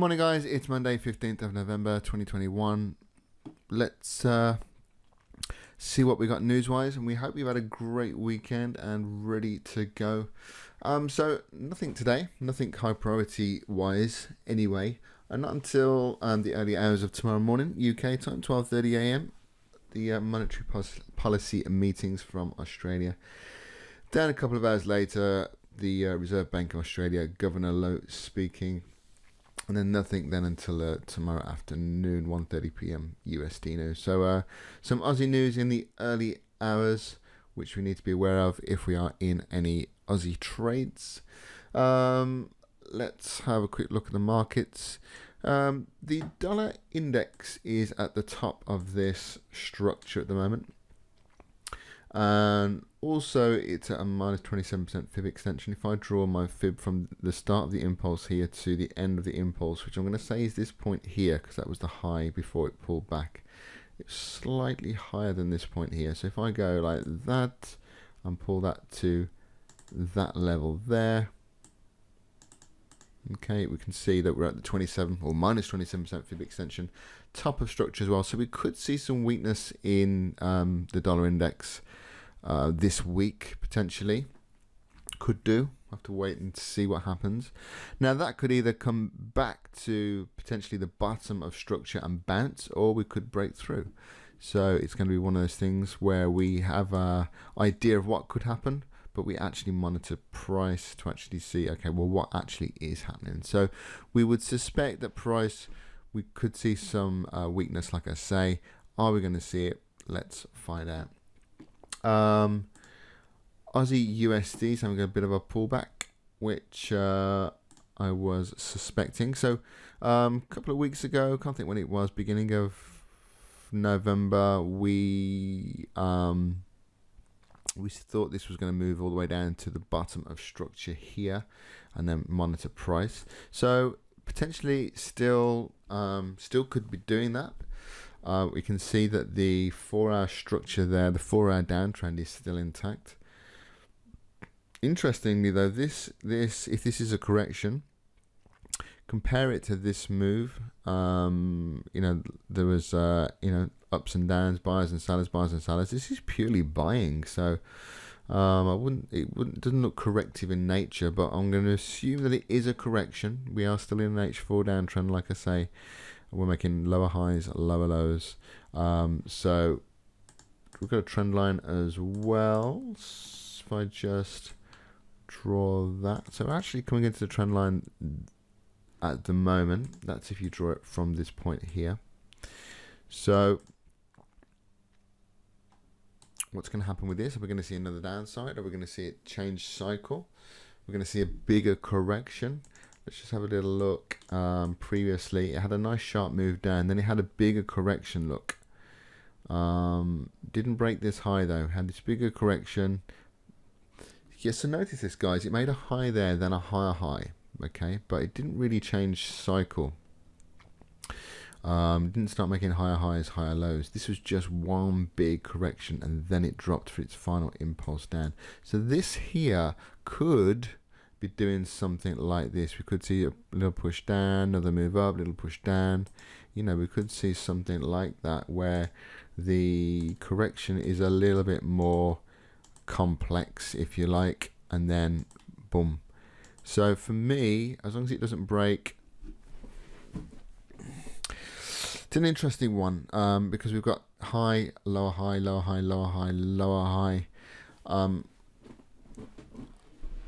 morning, guys. It's Monday, 15th of November, 2021. Let's see what we got news-wise, and we hope you've had a great weekend and ready to go. So nothing today, nothing high priority-wise anyway, and not until the early hours of tomorrow morning, UK time, 12:30 a.m. The monetary policy meetings from Australia. Then a couple of hours later, the Reserve Bank of Australia, Governor Lowe speaking. And then nothing then until tomorrow afternoon, 1:30 p.m. USD news. So some Aussie news in the early hours, which we need to be aware of if we are in any Aussie trades. Let's have a quick look at the markets. The dollar index is at the top of this structure at the moment. And also it's at a minus 27% fib extension. If I draw my fib from the start of the impulse here to the end of the impulse, which I'm going to say is this point here, because that was the high before it pulled back, it's slightly higher than this point here. So if I go like that and pull that to that level there, okay, we can see that we're at the 27 or minus 27% fib extension, top of structure as well. So we could see some weakness in the dollar index this week, potentially. Could do. Have to wait and see what happens. Now that could either come back to potentially the bottom of structure and bounce, or we could break through. So it's going to be one of those things where we have an idea of what could happen, but we actually monitor price to actually see, okay, well, what actually is happening. So we would suspect that price, we could see some weakness, like I say. Are we going to see it? Let's find out. Aussie USD is having a bit of a pullback, which I was suspecting. So a couple of weeks ago, can't think when it was, beginning of November, we thought this was going to move all the way down to the bottom of structure here, and then monitor price. So potentially still could be doing that. We can see that the 4-hour structure there, the 4-hour downtrend is still intact. Interestingly though, if this is a correction, compare it to this move. There was ups and downs, buyers and sellers. This is purely buying. So it doesn't look corrective in nature, but I'm going to assume that it is a correction. We are still in an H4 downtrend, like I say. We're making lower highs, lower lows. So we've got a trend line as well. If I just draw that. So we're actually coming into the trend line at the moment. That's if you draw it from this point here. So what's going to happen with this? Are we going to see another downside? Are we going to see it change cycle? We're going to see a bigger correction. Let's just have a little look. Previously, it had a nice sharp move down. Then it had a bigger correction look. Didn't break this high though. Had this bigger correction. Yes, so notice this, guys. It made a high there, then a higher high. Okay, but it didn't really change cycle. Didn't start making higher highs, higher lows. This was just one big correction, and then it dropped for its final impulse down. So this here could be doing something like this. We could see a little push down, another move up, little push down. We could see something like that where the correction is a little bit more complex, if you like, and then boom. So for me, as long as it doesn't break, it's an interesting one, because we've got high, lower high, lower high, lower high, lower high.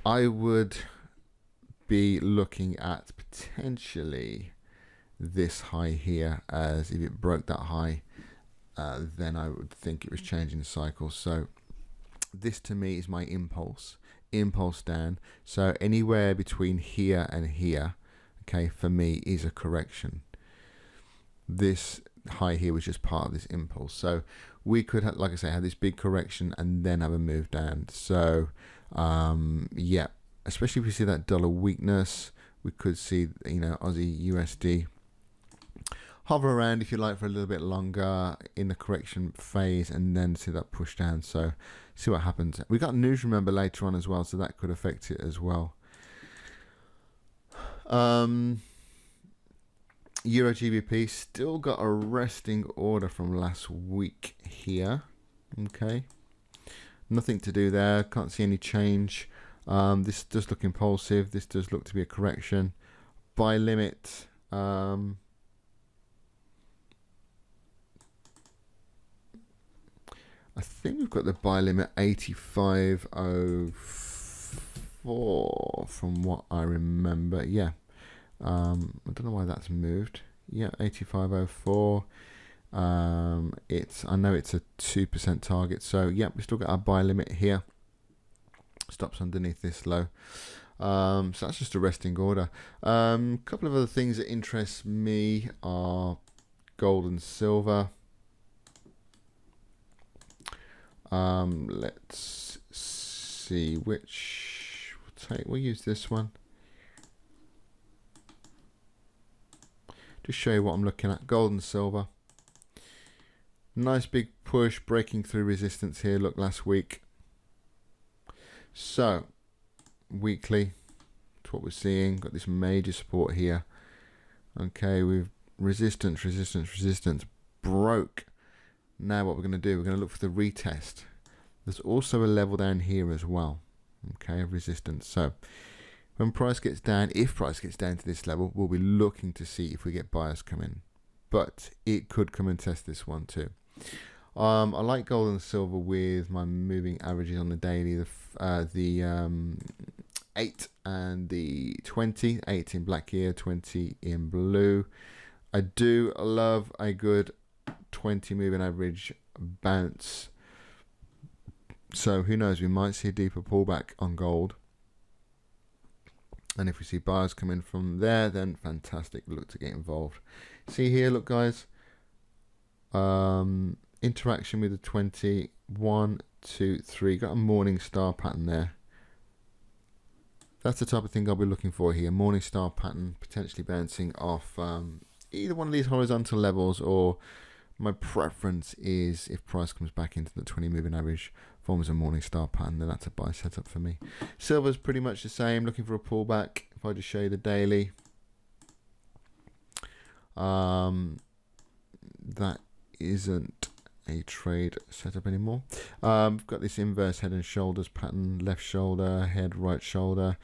I would be looking at potentially this high here, as if it broke that high, then I would think it was changing the cycle. So this to me is my impulse down. So anywhere between here and here, okay, for me is a correction. This high here was just part of this impulse. So we could have, like I say, have this big correction and then have a move down. So yeah, especially if we see that dollar weakness, we could see, Aussie USD hover around, if you like, for a little bit longer in the correction phase, and then see that push down. So see what happens. We got news, remember, later on as well, so that could affect it as well. Euro GBP still got a resting order from last week here. Okay, nothing to do there. Can't see any change. This does look impulsive. This does look to be a correction. Buy limit. I think we've got the buy limit 85.04 from what I remember. Yeah. I don't know why that's moved. Yeah, 85.04. I know it's a 2% target. So yeah, we still got our buy limit here. Stops underneath this low. So that's just a resting order. Couple of other things that interest me are gold and silver. Let's see which we'll use this one. Just show you what I'm looking at. Gold and silver. Nice big push, breaking through resistance here. Look, last week. So, weekly, that's what we're seeing. Got this major support here. Okay, we've resistance, broke. Now what we're going to do, we're going to look for the retest. There's also a level down here as well. Okay, of resistance. So, when price gets down, if price gets down to this level, we'll be looking to see if we get buyers come in. But it could come and test this one too. I like gold and silver with my moving averages on the daily. The 8 and the 20. 8 in black here, 20 in blue. I do love a good 20 moving average bounce. So who knows, we might see a deeper pullback on gold. And if we see buyers come in from there, then fantastic. Look to get involved. See here, look guys. Interaction with the 20. 1, 2, 3. Got a morning star pattern there. That's the type of thing I'll be looking for here. Morning star pattern, potentially bouncing off either one of these horizontal levels, or my preference is if price comes back into the 20 moving average, forms a morning star pattern, then that's a buy setup for me. Silver's pretty much the same, looking for a pullback. If I just show you the daily, that isn't a trade setup anymore. We've got this inverse head and shoulders pattern, left shoulder, head, right shoulder.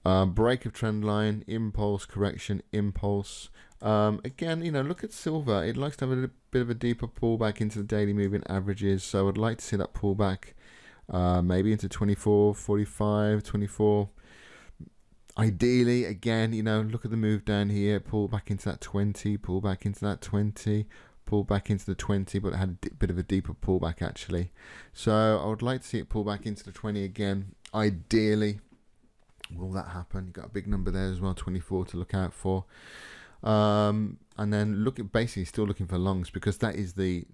Break of trend line, impulse, correction, impulse. Again, you know, look at silver. It likes to have a bit of a deeper pullback into the daily moving averages. So I'd like to see that pullback maybe into 24, 45, 24. Ideally, again, you know, look at the move down here. Pull back into that 20, pull back into that 20, pull back into the 20, but it had a bit of a deeper pullback actually. So I would like to see it pull back into the 20 again. Ideally, will that happen? You've got a big number there as well, 24 to look out for. And then look at basically still looking for longs, because that is the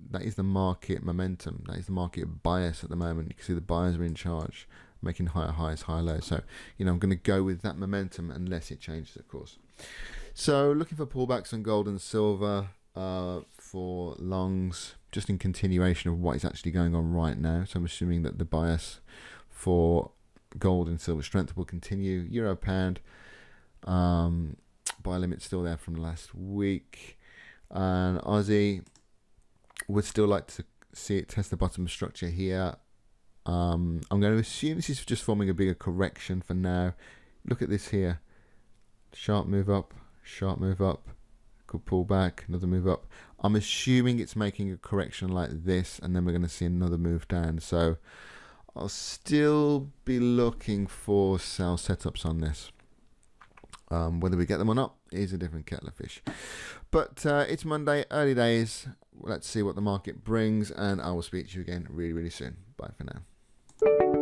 market momentum. That is the market bias at the moment. You can see the buyers are in charge, making higher highs, higher lows. So, you know, I'm going to go with that momentum unless it changes, of course. So looking for pullbacks on gold and silver for longs, just in continuation of what is actually going on right now. So I'm assuming that the bias for gold and silver strength will continue. Euro pound, buy limit still there from last week, and Aussie would still like to see it test the bottom structure here. I'm going to assume this is just forming a bigger correction for now. Look at this here, sharp move up, could pull back, another move up. I'm assuming it's making a correction like this, and then we're going to see another move down. So I'll still be looking for sell setups on this. Whether we get them or not is a different kettle of fish. But it's Monday, early days. Let's see what the market brings, and I will speak to you again really, really soon. Bye for now.